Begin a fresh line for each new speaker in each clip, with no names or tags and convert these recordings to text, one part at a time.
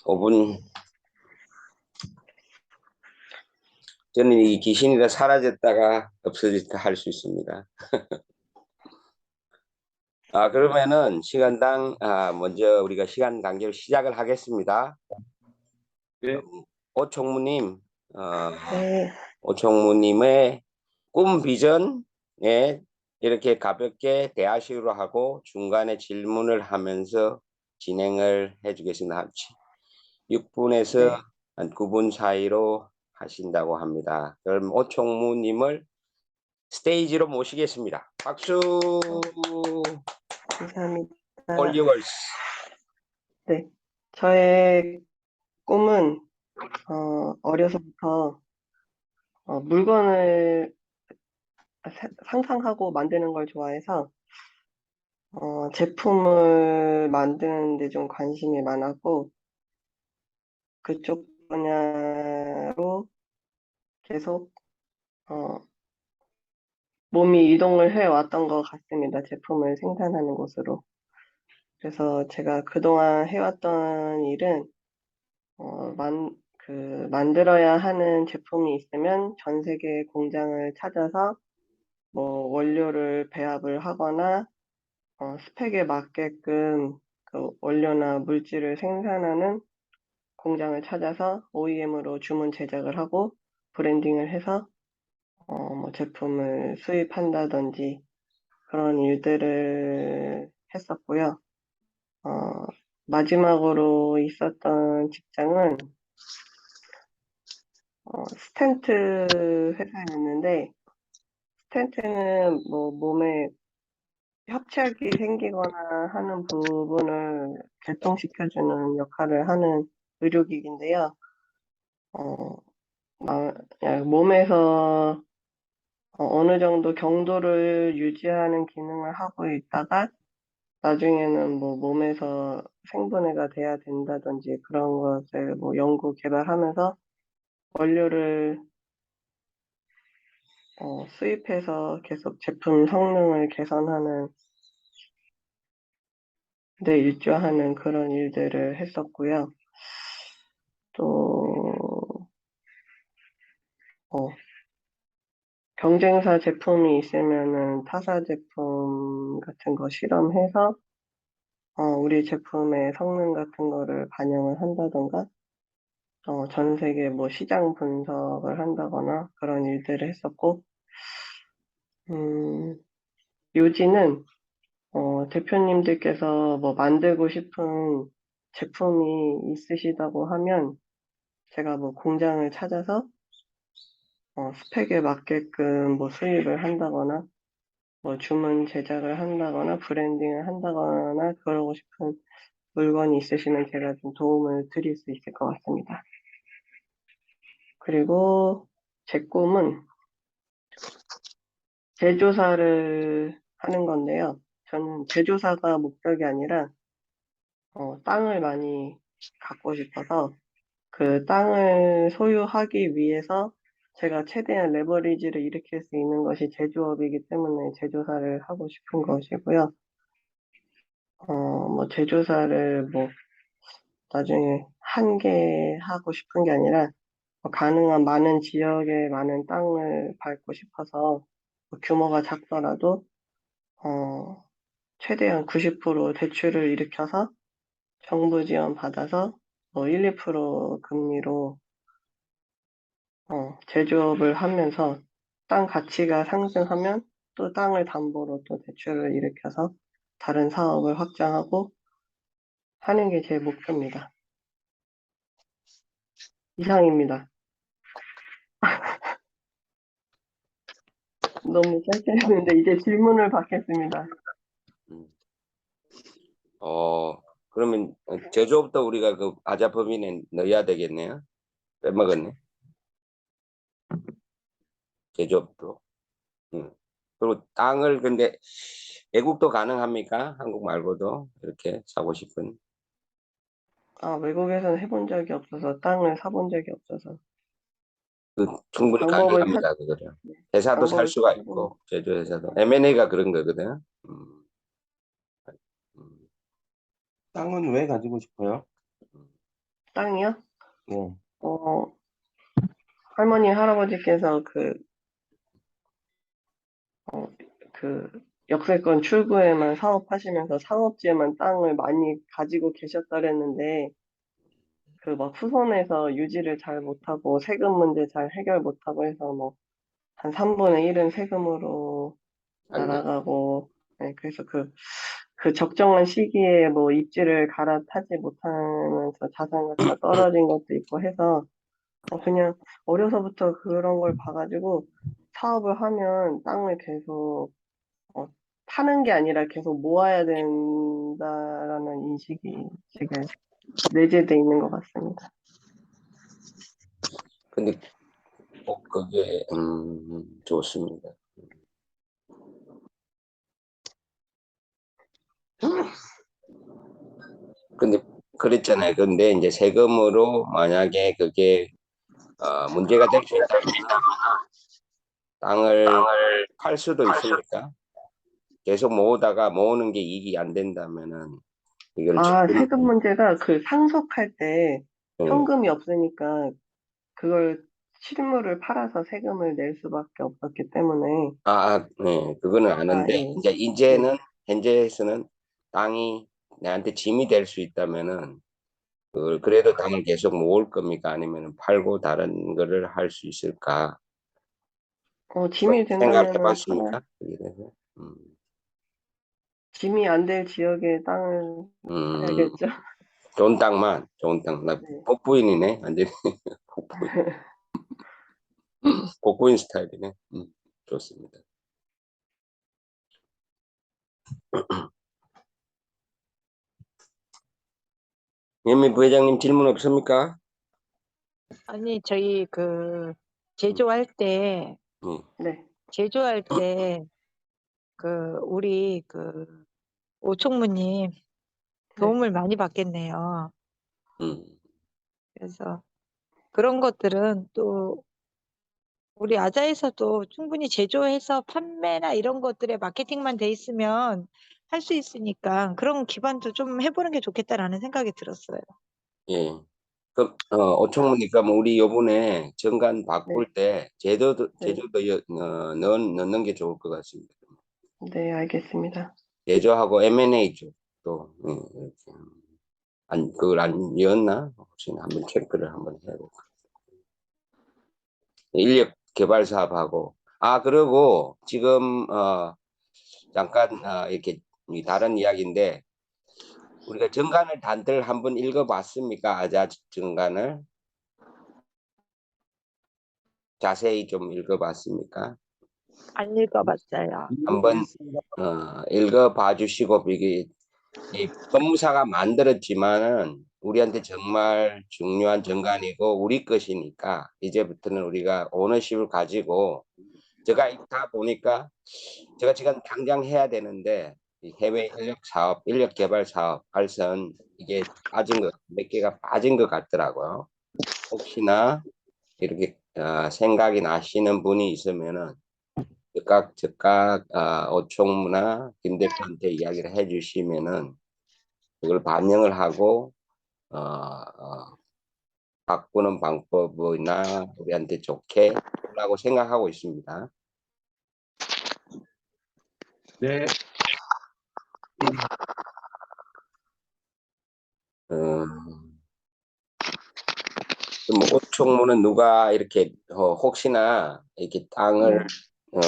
5분. 저는 이 귀신이 다 사라졌다가 없어졌다 할 수 있습니다. 그러면은 시간당 먼저 우리가 시간 단계로 시작을 하겠습니다.
네.
오총무님,
네,
오총무님의 꿈 비전에 이렇게 가볍게 대화식으로 하고 중간에 질문을 하면서 진행을 해주겠습니다. 6분에서 한 9분 사이로 하신다고 합니다. 그럼 오총무님을 스테이지로 모시겠습니다. 박수.
감사합니다.
All yours.
네, 저의 꿈은 어려서부터 물건을 상상하고 만드는 걸 좋아해서 제품을 만드는 데 좀 관심이 많았고 그쪽 분야로 계속 몸이 이동을 해왔던 것 같습니다. 제품을 생산하는 곳으로. 그래서 제가 그동안 해왔던 일은 만들어야 하는 제품이 있으면 전 세계 공장을 찾아서 뭐 원료를 배합을 하거나 스펙에 맞게끔 그 원료나 물질을 생산하는 공장을 찾아서 OEM으로 주문 제작을 하고 브랜딩을 해서 뭐 제품을 수입한다든지 그런 일들을 했었고요. 마지막으로 있었던 직장은 스텐트 회사였는데 스텐트는 뭐 몸에 협착이 생기거나 하는 부분을 개통시켜주는 역할을 하는 의료기기인데요. 몸에서 어느 정도 경도를 유지하는 기능을 하고 있다가 나중에는 뭐 몸에서 생분해가 돼야 된다든지 그런 것을 뭐 연구 개발하면서 원료를 수입해서 계속 제품 성능을 개선하는 데 일조하는 그런 일들을 했었고요. 또 경쟁사 제품이 있으면은 타사 제품 같은 거 실험해서 우리 제품의 성능 같은 거를 반영을 한다던가 전 세계 뭐 시장 분석을 한다거나 그런 일들을 했었고 요지는 대표님들께서 뭐 만들고 싶은 제품이 있으시다고 하면 제가 뭐 공장을 찾아서 스펙에 맞게끔 뭐 수입을 한다거나 뭐 주문 제작을 한다거나 브랜딩을 한다거나 그러고 싶은 물건이 있으시면 제가 좀 도움을 드릴 수 있을 것 같습니다. 그리고 제 꿈은 제조사를 하는 건데요. 저는 제조사가 목적이 아니라 땅을 많이 갖고 싶어서 그 땅을 소유하기 위해서 제가 최대한 레버리지를 일으킬 수 있는 것이 제조업이기 때문에 제조사를 하고 싶은 것이고요. 뭐 제조사를 뭐 나중에 한 개 하고 싶은 게 아니라 가능한 많은 지역에 많은 땅을 밟고 싶어서 규모가 작더라도 최대한 90% 대출을 일으켜서 정부 지원 받아서 뭐 1, 2% 금리로 제조업을 하면서 땅 가치가 상승하면 또 땅을 담보로 또 대출을 일으켜서 다른 사업을 확장하고 하는 게 제 목표입니다. 이상입니다. 너무 짧게 했는데 이제 질문을 받겠습니다.
그러면 제조업도 우리가 그 아자법인에 넣어야 되겠네요. 빼먹었네. 제조업도. 그리고 땅을 근데 외국도 가능합니까? 한국 말고도 이렇게 사고 싶은.
외국에서는 해본 적이 없어서 땅을 사본 적이 없어서
충분히
방법을
가능합니다. 그거를. 회사도 살
방법을
수가
찾아보면
있고 제조회사도 M&A가 그런 거거든. 음.
땅은 왜 가지고 싶어요?
땅이요?
네.
어, 할머니, 할아버지께서 어, 그 역세권 출구에만 사업하시면서 상업지에만 땅을 많이 가지고 계셨다랬는데 그 막 후손에서 유지를 잘 못하고 세금 문제 잘 해결 못하고 해서 뭐 한 3분의 1은 세금으로
아이고,
날아가고 네, 그래서 그 적정한 시기에 뭐 입지를 갈아타지 못하면서 자산 가치가 떨어진 것도 있고 해서 그냥 어려서부터 그런 걸 봐가지고 사업을 하면 땅을 계속 어, 파는 게 아니라 계속 모아야 된다라는 인식이 지금 내재돼 있는 것 같습니다.
근데 꼭 그게, 좋습니다. 근데 그랬잖아요. 근데 이제 세금으로 만약에 그게 문제가 될 수 있다면 땅을 팔 수도 있습니까? 계속 모으다가 모으는 게 이익이 안 된다면은 이걸
아,
지금
세금 문제가 그 상속할 때
예.
현금이 없으니까 그걸 실물을 팔아서 세금을 낼 수밖에 없었기 때문에
네, 그거는
아,
아는데
예.
이제
네.
이제는 현재에서는 땅이 내한테 짐이 될 수 있다면은 그걸 그래도 땅을 계속 모을 겁니까? 아니면 팔고 다른 거를 할 수 있을까?
짐이
생각해
된다면은
봤습니까? 거기에 대해서?
짐이 안 될 지역에 땅을
음,
사야겠죠.
좋은 땅. 나
네.
복부인이네. 완전히 복부인, 복부인 스타일이네. 좋습니다. 예미 부회장님 질문 없습니까?
아니, 저희
음,
제조할 때,
음,
네.
제조할 때, 우리 오총무님
네.
도움을 많이 받겠네요.
음.
그래서 그런 것들은 또 우리 아자에서도 충분히 제조해서 판매나 이런 것들에 마케팅만 돼 있으면 할 수 있으니까 그런 기반도 좀 해보는 게 좋겠다라는 생각이 들었어요.
예. 그, 오총무니까 뭐 우리 요번에 정관
네.
바꿀 때
네.
제주도 넣는 게 좋을 것 같습니다.
네, 알겠습니다.
제조하고 M&A 쪽도, 이렇게. 그걸 안 였나? 혹시 한번 체크를 한번 해볼까. 인력 개발 사업하고. 그리고 지금, 잠깐, 이렇게 다른 이야기인데, 우리가 정관을 단들 한번 읽어봤습니까? 아자 정관을 자세히 좀 읽어봤습니까?
안 읽어봤어요.
한번 읽어봐 주시고 이게 이 법무사가 만들었지만은 우리한테 정말 중요한 정관이고 우리 것이니까 이제부터는 우리가 오너십을 가지고 제가 읽다 보니까 제가 지금 당장 해야 되는데 이 해외 인력 사업, 인력 개발 사업 발선 이게 몇 개가 빠진 것 같더라고요. 혹시나 이렇게 생각이 나시는 분이 있으면은 즉각 오총무나 김 대표한테 이야기를 해주시면은 그걸 반영을 하고 바꾸는 방법이나 우리한테 좋게 하려고 생각하고 있습니다.
네.
음, 뭐 오총무는 누가 이렇게 혹시나 이렇게 땅을
네.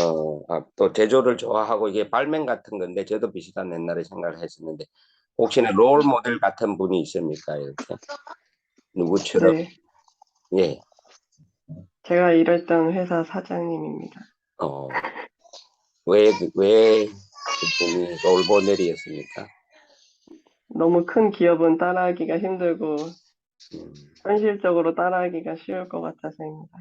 또 제조를 좋아하고 이게 발명 같은 건데 저도 비슷한 옛날에 생각을 했었는데 혹시나 롤 모델 같은 분이 있습니까? 이렇게 누구처럼
네.
예.
제가 일했던 회사 사장님입니다.
어, 왜 그분이 롤 모델이었습니까?
너무 큰 기업은 따라하기가 힘들고
음,
현실적으로 따라하기가 쉬울 것 같아서입니다.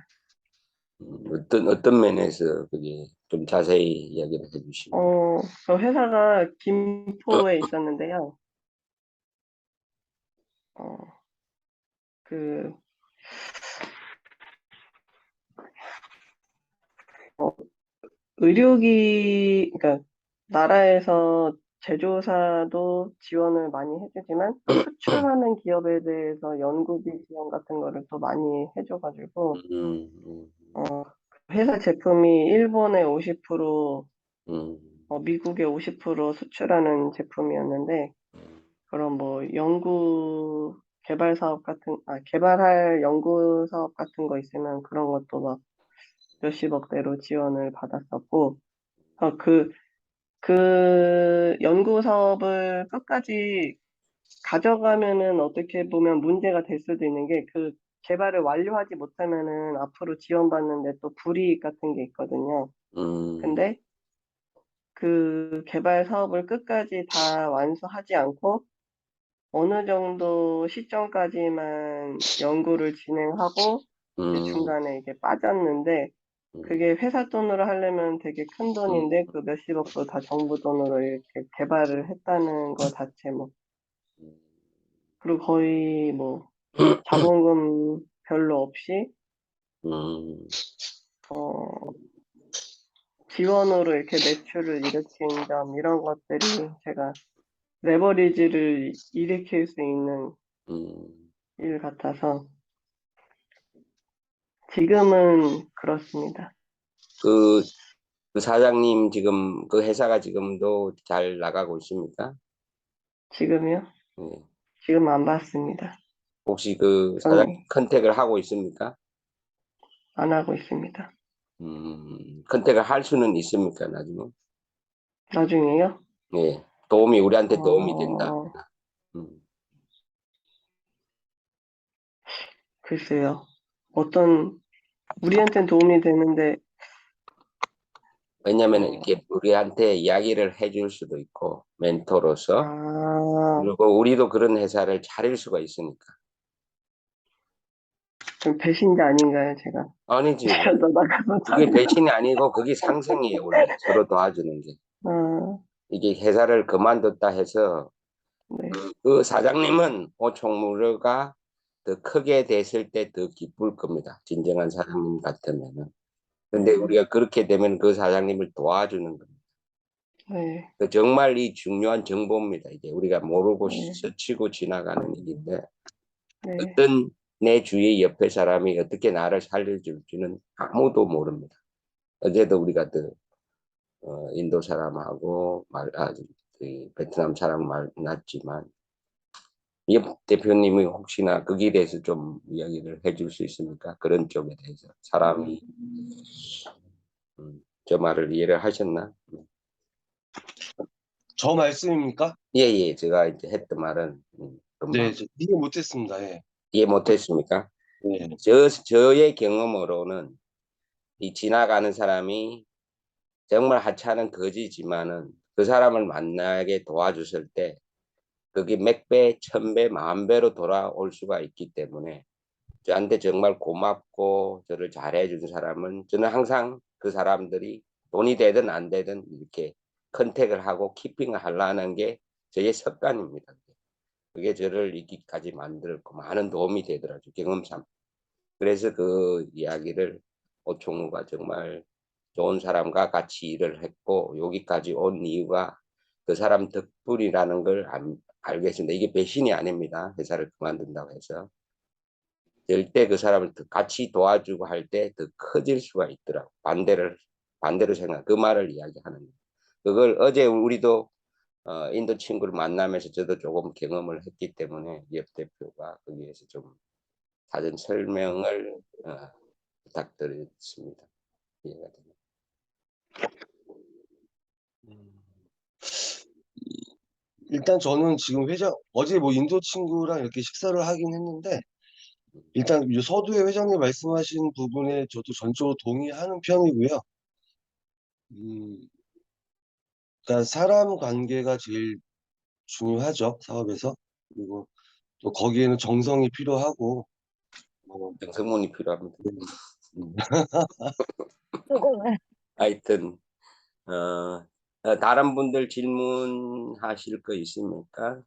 어떤 면에서 그게 좀 자세히 이야기를 해주시면.
저 회사가 김포에 있었는데요. 어, 그, 그러니까 나라에서 제조사도 지원을 많이 해주지만 수출하는 기업에 대해서 연구비 지원 같은 거를 또 많이 해줘가지고 회사 제품이 일본에 50%, 미국에 50% 수출하는 제품이었는데 그런 뭐 연구 개발 사업 개발할 연구 사업 같은 거 있으면 그런 것도 막 몇십억대로 지원을 받았었고, 그 연구 사업을 끝까지 가져가면은 어떻게 보면 문제가 될 수도 있는 게 그 개발을 완료하지 못하면은 앞으로 지원받는데 또 불이익 같은 게 있거든요. 근데 그 개발 사업을 끝까지 다 완수하지 않고 어느 정도 시점까지만 연구를 진행하고 이제 중간에 이게 빠졌는데 그게 회사 돈으로 하려면 되게 큰 돈인데 그 몇십억도 다 정부 돈으로 이렇게 개발을 했다는 거 자체 뭐 그리고 거의 뭐 자본금 별로 없이 지원으로 이렇게 매출을 일으킨 점 이런 것들이 제가 레버리지를 일으킬 수 있는 일 같아서 지금은 그렇습니다.
그 사장님 지금 그 회사가 지금도 잘 나가고 있습니까?
지금요?
네.
지금 안 봤습니다.
혹시 그 사장님 컨택을 하고 있습니까?
안 하고 있습니다.
컨택을 할 수는 있습니까, 나중에?
나중에요?
네. 우리한테 도움이 된다.
글쎄요. 우리한테는 도움이 되는데,
왜냐면 이렇게 우리한테 이야기를 해줄 수도 있고, 멘토로서. 그리고 우리도 그런 회사를 차릴 수가 있으니까.
좀 배신자 아닌가요, 제가?
아니지.
제가 더 나가서
그게 배신이 아니고 그게 상생이에요, 원래. 서로 도와주는 게. 이게 회사를 그만뒀다 해서
네.
그 사장님은 오총무료가 더 크게 됐을 때 더 기쁠 겁니다. 진정한 사장님 같으면은. 근데 우리가 그렇게 되면 그 사장님을 도와주는 겁니다.
네.
정말 이 중요한 정보입니다. 이게 우리가 모르고
네.
스치고 지나가는 일인데
네.
어떤 내 주위 옆에 사람이 어떻게 나를 살려줄지는 아무도 모릅니다. 어제도 우리가 인도 사람하고 베트남 사람 만났지만 옆 대표님이 혹시나 거기에 대해서 좀 이야기를 해줄 수 있습니까? 그런 쪽에 대해서 사람이 저 말을 이해를 하셨나?
저 말씀입니까?
예, 제가 이제 했던 말은
네, 이해 못했습니다. 예.
이해 못했습니까?
네.
저의 경험으로는 이 지나가는 사람이 정말 하찮은 거지지만은 그 사람을 만나게 도와줬을 때 그게 몇 배, 천 배, 만 배로 돌아올 수가 있기 때문에 저한테 정말 고맙고 저를 잘해준 사람은 저는 항상 그 사람들이 돈이 되든 안 되든 이렇게 컨택을 하고 키핑을 하려는 게 저의 습관입니다. 그게 저를 이기까지 만들었고 많은 도움이 되더라고요. 경험상. 그래서 그 이야기를 오총무가 정말 좋은 사람과 같이 일을 했고 여기까지 온 이유가 그 사람 덕분이라는 걸 알겠습니다. 이게 배신이 아닙니다. 회사를 그만둔다고 해서. 절대 그 사람을 같이 도와주고 할 때 더 커질 수가 있더라고. 반대로 생각, 그 말을 이야기하는 거예요. 그걸 어제 우리도 인도 친구를 만나면서 저도 조금 경험을 했기 때문에 옆 대표가 거기에서 좀 사전 설명을 부탁드렸습니다. 이해가 됩니다.
일단 저는 지금 어제 뭐 인도 친구랑 이렇게 식사를 하긴 했는데, 일단 서두에 회장님 말씀하신 부분에 저도 전적으로 동의하는 편이고요. 그러니까 사람 관계가 제일 중요하죠, 사업에서. 그리고 또 거기에는 정성이 필요하고,
정성문이 필요합니다.
음.
하여튼 다른 분들 질문하실 거 있습니까?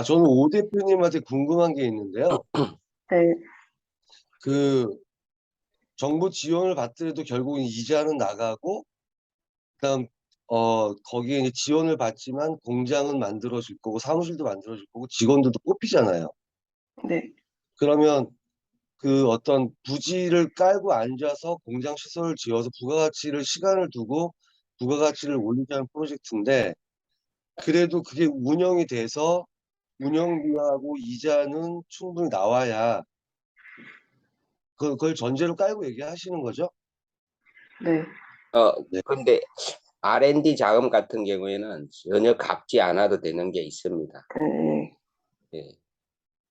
저는 오 대표님한테 궁금한 게 있는데요.
네.
그 정부 지원을 받더라도 결국은 이자는 나가고, 그다음 거기에 이제 지원을 받지만 공장은 만들어줄 거고 사무실도 만들어줄 거고 직원들도 뽑히잖아요.
네.
그러면 그 어떤 부지를 깔고 앉아서 공장 시설을 지어서 시간을 두고 부가가치를 올리자는 프로젝트인데 그래도 그게 운영이 돼서 운영비하고 이자는 충분히 나와야 그걸 전제로 깔고 얘기하시는 거죠?
네.
네.
근데 R&D 자금 같은 경우에는 전혀 갚지 않아도 되는 게 있습니다.
네.
예.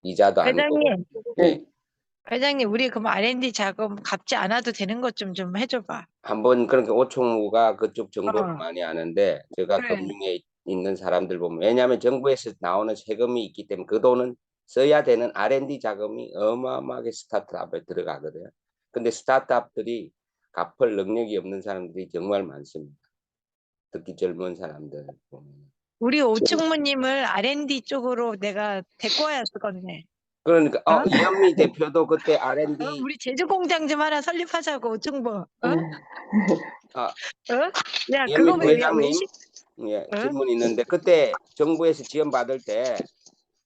이자도 아니고.
회장님,
예.
회장님, 우리 그럼 R&D 자금 갚지 않아도 되는 것 좀 해줘봐.
한번 그러니까 오총무가 그쪽 정보를
어.
많이 아는데 제가
그래.
금융에 있는 사람들 보면 왜냐하면 정부에서 나오는 세금이 있기 때문에 그 돈은 써야 되는 R&D 자금이 어마어마하게 스타트업에 들어가거든요. 근데 스타트업들이 갚을 능력이 없는 사람들이 정말 많습니다. 특히 젊은 사람들 보면.
우리 오충무님을 R&D 쪽으로 내가 데리고 와야 쓰겠네.
그러니까
어?
이현미 대표도 그때 R&D
우리 제주 공장 좀 하나 설립하자고 오충무. 어?
아,
어? 야,
이현미
그거
부회장님
외식?
예,
어?
질문 있는데 그때 정부에서 지원 받을 때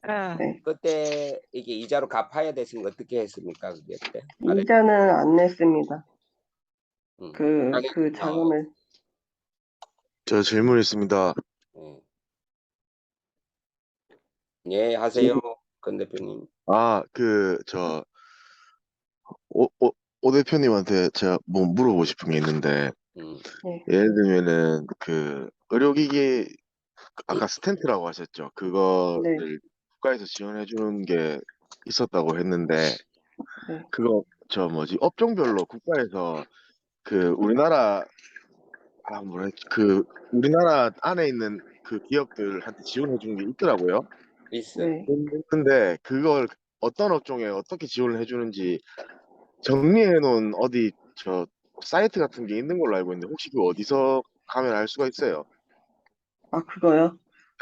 어.
네.
그때 이게 이자로 갚아야 됐으면 어떻게 했습니까? 그게 때?
이자는 안 냈습니다.
음.
그 자금을.
저 질문 있습니다.
예. 예, 하세요, 권 대표님.
오 대표님한테 제가 뭐 물어보고 싶은 게 있는데,
음.
네.
예를 들면은, 의료기기, 아까 스텐트라고 하셨죠? 그거를 국가에서 지원해 주는 게 있었다고 했는데,
네.
업종별로 국가에서, 우리나라, 우리나라 안에 있는 그 기업들한테 지원해 주는 게 있더라고요.
있어.
네.
근데 그걸 어떤 업종에 어떻게 지원을 해주는지 정리해 놓은 사이트 같은 게 있는 걸로 알고 있는데 혹시 어디서 가면 알 수가 있어요?
아, 그거요?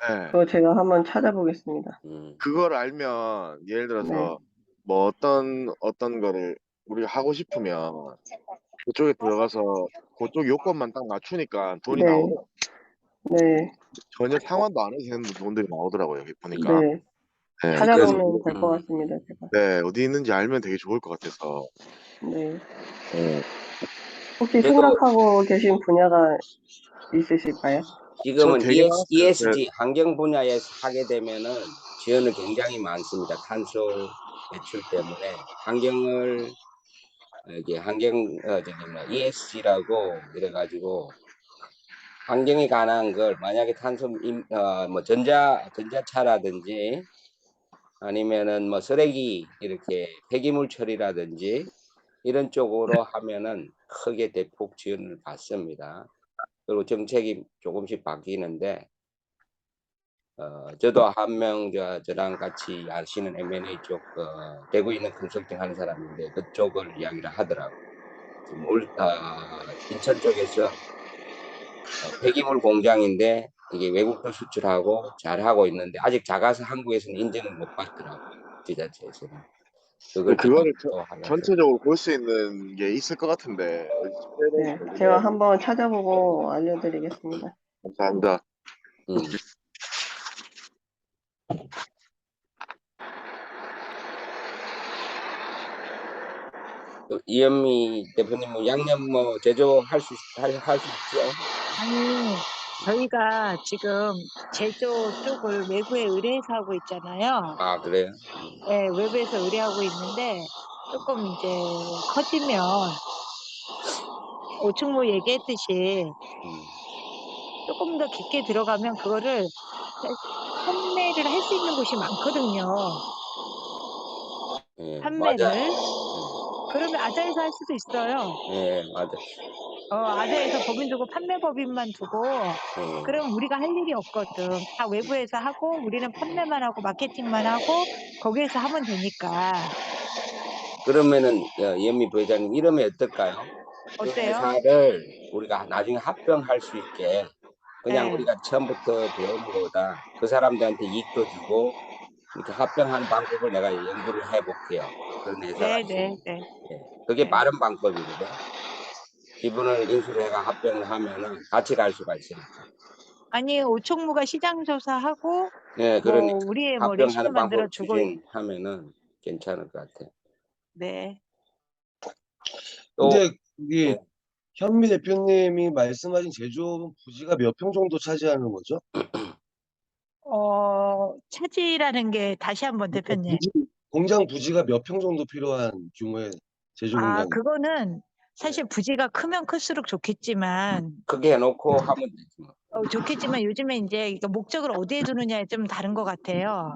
네.
그거 제가 한번 찾아보겠습니다.
그걸 알면 예를
네.
들어서 뭐 어떤 거를 우리가 하고 싶으면 그쪽에 들어가서 그쪽 요건만 딱 맞추니까 돈이
네.
나오더라고요.
네.
전혀 상환도 안 해도 되는 돈들이 나오더라고요. 여기 보니까.
네.
네,
찾아보면 될 것 같습니다, 제가.
네, 어디 있는지 알면 되게 좋을 것 같아서.
네.
네.
혹시
저도
생각하고 계신 분야가 있으실까요?
지금은
되게 많았어요.
ESG 환경 분야에서 하게 되면은 지원을 굉장히 많습니다. 탄소 배출 때문에 환경을 이게 ESG라고 이래가지고 환경에 관한 걸 만약에 뭐 전자차라든지 아니면은 뭐 쓰레기 이렇게 폐기물 처리라든지 이런 쪽으로 하면은 크게 대폭 지원을 받습니다. 그리고 정책이 조금씩 바뀌는데 저도 한 명 저랑 같이 아시는 M&A 쪽 대구에 있는 컨설팅 하는 사람인데 그쪽을 이야기를 하더라고. 지금 인천 쪽에서 폐기물 공장인데 이게 외국도 수출하고 잘하고 있는데 아직 작아서 한국에서는 인정을 못 받더라고. 지자체에서는. 그걸
그거를
또 하려고.
전체적으로 볼 수 있는 게 있을 것 같은데 어디 찾아야
네.
되는지 모르겠어요.
제가 한번 찾아보고 알려드리겠습니다.
감사합니다.
음. 또 이현미 대표님 뭐 양념 뭐 제조할 수 있죠?
아니, 저희가 지금 제조 쪽을 외부에 의뢰해서 하고 있잖아요.
아 그래요?
네, 외부에서 의뢰하고 있는데 조금 이제 커지면 오충무 얘기했듯이 조금 더 깊게 들어가면 그거를 판매를 할 수 있는 곳이 많거든요.
예,
판매를.
맞아.
그러면 아자에서 할 수도 있어요.
예, 맞아.
아자에서 법인 두고 판매법인만 두고 그럼 우리가 할 일이 없거든. 다 외부에서 하고 우리는 판매만 하고 마케팅만 하고 거기에서 하면 되니까.
그러면은 이현미 부회장님 이러면 어떨까요? 그
어때요?
회사를 우리가 나중에 합병할 수 있게 그냥
네.
우리가 처음부터 배우는 것보다 그 사람들한테 이익도 주고 이렇게 합병하는 방법을 내가 연구를 해볼게요. 그런 회사가
네,
있으면.
네, 네.
그게
네.
빠른 방법이거든. 이분을 인수를 해가 합병을 하면은 같이 갈 수가 있으니까.
아니, 오총무가 시장 조사하고
네,
뭐
그러니까
우리의 뭐 레시피
합병하는
만들어
방법
주고
추진하면은 괜찮을 것 같아요.
네.
또
근데 이게
네,
현미 대표님이 말씀하신 제조업은 부지가 몇 평 정도 차지하는 거죠?
차지라는 게 다시 한번 대표님.
공장 부지가 몇 평 정도 필요한 규모의 제조 공장이?
그거는 사실 부지가 크면 클수록 좋겠지만
크게 해놓고 하면 되지 뭐.
좋겠지만 요즘에 이제 이거 목적을 어디에 두느냐에 좀 다른 것 같아요.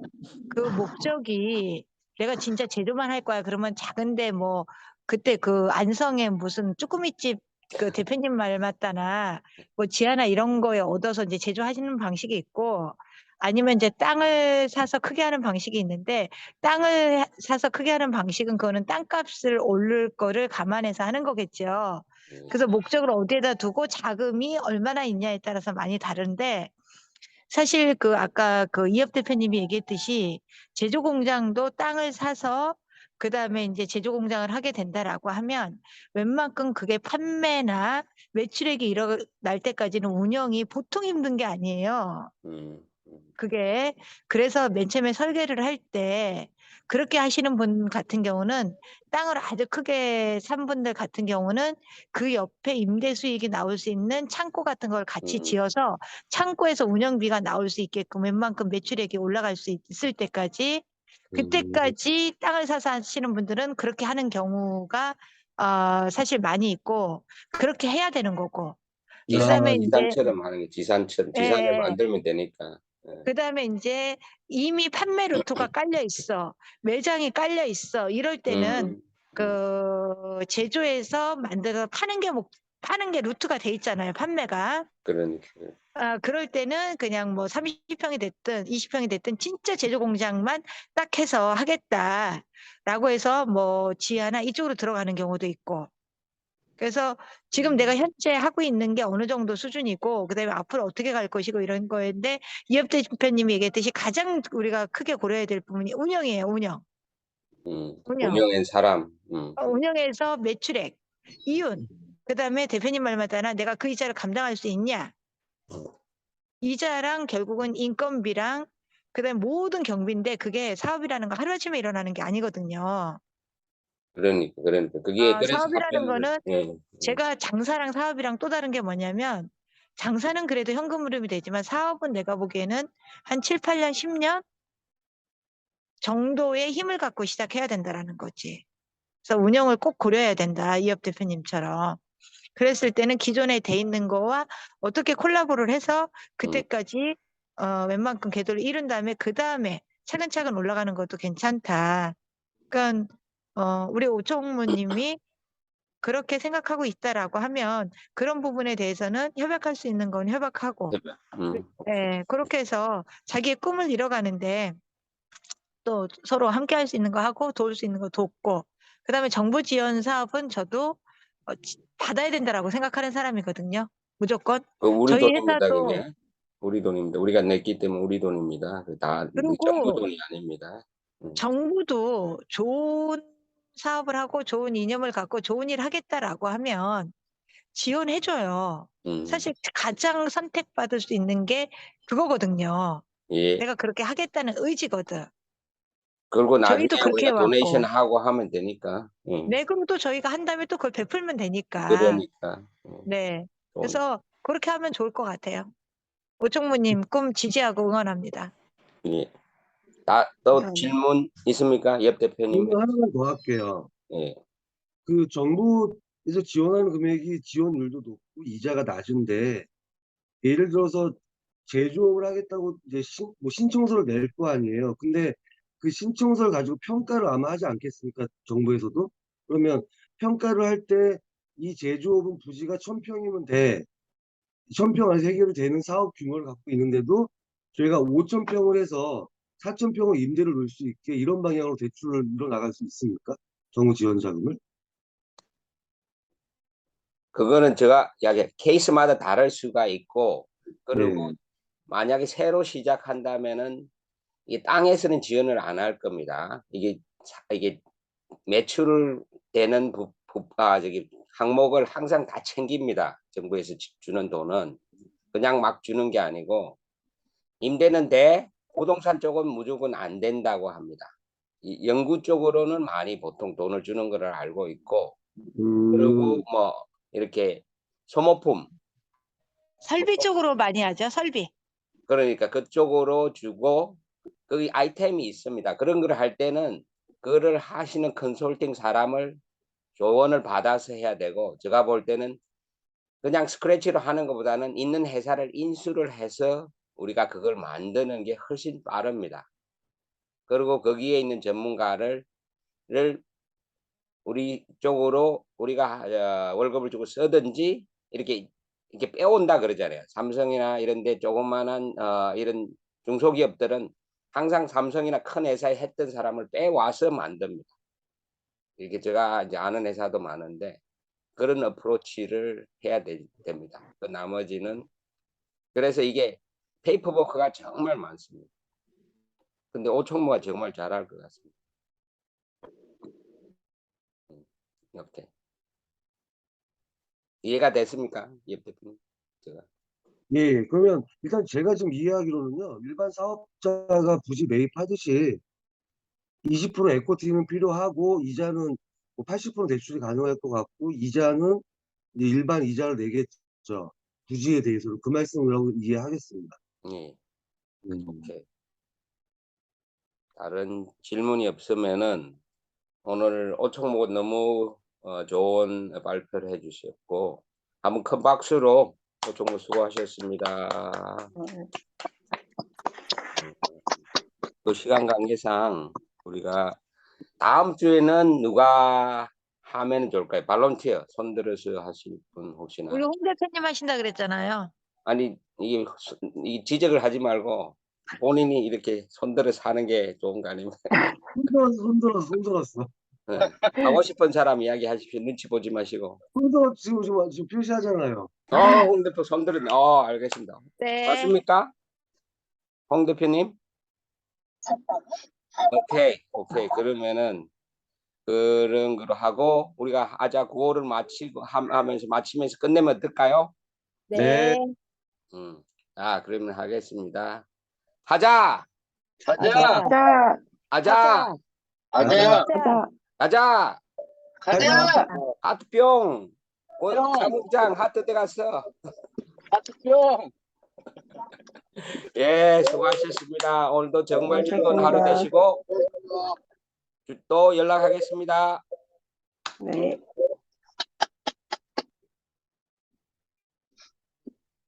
그 목적이 내가 진짜 제조만 할 거야. 그러면 작은데 뭐 그때 그 안성에 무슨 쭈꾸미집 그 대표님 말 맞다나 뭐 지하나 이런 거에 얻어서 이제 제조하시는 방식이 있고 아니면 이제 땅을 사서 크게 하는 방식이 있는데 땅을 사서 크게 하는 방식은 그거는 땅값을 오를 거를 감안해서 하는 거겠죠. 그래서 목적을 어디에다 두고 자금이 얼마나 있냐에 따라서 많이 다른데 사실 그 아까 그 이업 대표님이 얘기했듯이 제조 공장도 땅을 사서 그다음에 이제 제조 공장을 하게 된다라고 하면 웬만큼 그게 판매나 매출액이 일어날 때까지는 운영이 보통 힘든 게 아니에요.
음,
그게 그래서 맨 처음에 설계를 할 때 그렇게 하시는 분 같은 경우는 땅을 아주 크게 산 분들 같은 경우는 그 옆에 임대 수익이 나올 수 있는 창고 같은 걸 같이
음,
지어서 창고에서 운영비가 나올 수 있게끔 웬만큼 매출액이 올라갈 수 있을 때까지 그때까지 땅을 사서 하시는 분들은 그렇게 하는 경우가 사실 많이 있고 그렇게 해야 되는 거고 그다음에 이제
지산처럼 하는 게 지산처럼
예,
지산을
예.
만들면 되니까. 예.
그다음에 인제 이미 판매 루트가 깔려 있어. 매장이 깔려 있어. 이럴 때는
음,
그 제조해서 만들어서 파는 게 루트가 돼 있잖아요, 판매가.
그러니까.
그럴 때는 그냥 뭐 30 평이 됐든 20 평이 됐든 진짜 제조 공장만 딱 해서 하겠다라고 해서 뭐 지하나 이쪽으로 들어가는 경우도 있고. 그래서 지금 내가 현재 하고 있는 게 어느 정도 수준이고 그다음에 앞으로 어떻게 갈 것이고 이런 거인데 이업 대표님이 얘기했듯이 가장 우리가 크게 고려해야 될 부분이 운영이에요, 운영. 운영.
운영한 사람.
운영에서 매출액, 이윤. 그다음에 대표님 말 맞다나 내가 그 이자를 감당할 수 있냐. 이자랑 결국은 인건비랑 그다음에 모든 경비인데 그게 사업이라는 거 하루아침에 일어나는 게 아니거든요.
그러니까 그게 그래서
사업이라는
합병을.
거는
예.
제가 장사랑 사업이랑 또 다른 게 뭐냐면 장사는 그래도 현금 흐름이 되지만 사업은 내가 보기에는 한 7-8년 10년 정도의 힘을 갖고 시작해야 된다라는 거지. 그래서 운영을 꼭 고려해야 된다. 이업 대표님처럼. 그랬을 때는 기존에 돼 있는 거와 어떻게 콜라보를 해서
음,
그때까지 웬만큼 궤도를 이룬 다음에 그다음에 차근차근 올라가는 것도 괜찮다. 그러니까 우리 오총무님이 그렇게 생각하고 있다라고 하면 그런 부분에 대해서는 협약할 수 있는 건 협약하고 예, 그렇게 해서 자기의 꿈을 이뤄가는데 또 서로 함께 할 수 있는 거 하고 도울 수 있는 거 돕고 그다음에 정부 지원 사업은 저도 받아야 된다라고 생각하는 사람이거든요. 무조건.
그 우리
저희
돈입니다,
회사도
그게. 우리 돈입니다. 우리가 냈기 때문에 우리 돈입니다. 다 정부
그리고
돈이 아닙니다.
정부도 좋은 사업을 하고 좋은 이념을 갖고 좋은 일 하겠다라고 하면 지원해 줘요.
음,
사실 가장 선택받을 수 있는 게 그거거든요.
예.
내가 그렇게 하겠다는 의지거든.
그리고 나중에
저희도 그렇게
우리가 도네이션
해왔고.
하고 하면 되니까.
네, 그럼 또 저희가 한 다음에 또 그걸 베풀면 되니까.
그러니까.
네.
돈.
그래서 그렇게 하면 좋을 것 같아요. 오총무님 꿈 지지하고 응원합니다.
예. 또
감사합니다.
질문 있습니까? 옆 대표님.
질문 하나만 더 할게요.
예.
그 정부에서 지원하는 금액이 지원율도 높고 이자가 낮은데 예를 들어서 제조업을 하겠다고 이제 뭐 신청서를 낼 거 아니에요. 근데 그 신청서를 가지고 평가를 아마 하지 않겠습니까? 정부에서도? 그러면 평가를 할 때 이 제조업은 부지가 1,000평이면 돼. 1,000평 안에서 해결이 되는 사업 규모를 갖고 있는데도 저희가 5,000평을 해서 4,000평을 임대를 놓을 수 있게 이런 방향으로 대출을 이뤄나갈 수 있습니까? 정부 지원 자금을?
그거는 제가 이야기 케이스마다 다를 수가 있고 그리고
네.
만약에 새로 시작한다면은 이 땅에서는 지원을 안 할 겁니다. 이게 매출 되는 저기 항목을 항상 다 챙깁니다. 정부에서 주는 돈은 그냥 막 주는 게 아니고 임대는 돼, 부동산 쪽은 무조건 안 된다고 합니다. 이 연구 쪽으로는 많이 보통 돈을 주는 것을 알고 있고 그리고 뭐 이렇게 소모품
설비 쪽으로 많이 하죠. 설비.
그러니까 그쪽으로 주고 거기 아이템이 있습니다. 그런 걸 할 때는 그거를 하시는 컨설팅 사람을 조언을 받아서 해야 되고 제가 볼 때는 그냥 스크래치로 하는 것보다는 있는 회사를 인수를 해서 우리가 그걸 만드는 게 훨씬 빠릅니다. 그리고 거기에 있는 전문가를 우리 쪽으로 우리가 월급을 주고 쓰든지 이렇게 빼온다 그러잖아요. 삼성이나 이런 데 조그만한 이런 중소기업들은 항상 삼성이나 큰 회사에 했던 사람을 빼와서 만듭니다. 이렇게 제가 이제 아는 회사도 많은데 그런 어프로치를 해야 됩니다. 그 나머지는 그래서 이게 페이퍼워크가 정말 많습니다. 근데 오총무가 정말 잘할 것 같습니다. 이렇게 이해가 됐습니까? 예, 대표님. 제가.
예, 그러면 일단 제가 지금 이해하기로는요, 일반 사업자가 부지 매입하듯이 20% 에코티는 필요하고, 이자는 뭐 80% 대출이 가능할 것 같고, 이자는 이제 일반 이자를 내겠죠. 부지에 대해서는 그 말씀이라고 이해하겠습니다.
예, 오케이. 다른 질문이 없으면은 오늘 오총무 너무 좋은 발표를 해주셨고 한번 큰 박수로 오총무 수고하셨습니다. 또 시간 관계상 우리가 다음 주에는 누가 하면 좋을까요? 발론티어 손들어서 하실 분 혹시나.
우리 홍 대표님 하신다 그랬잖아요.
아니 이 지적을 하지 말고 본인이 이렇게 손들어서 하는 게 좋은 거 아닙니까?
손들었어.
네. 하고 싶은 사람 이야기 하십시오. 눈치 보지 마시고.
지금 표시하잖아요.
홍 대표 손들었네. 알겠습니다.
네.
맞습니까? 홍 대표님? 오케이. 그러면은 그런 거로 하고 우리가 하자 구호를 마치고 마치면서 끝내면 어떨까요?
네.
그러면 하겠습니다. 하자.
가자.
자,
하자.
가자.
자,
가자. 하트뿅.
뿅.
사무장 하트 때 갔어.
뿅.
예, 수고하셨습니다. 오늘도 정말 즐거운 하루
수고하셨습니다.
되시고 또 연락하겠습니다.
네.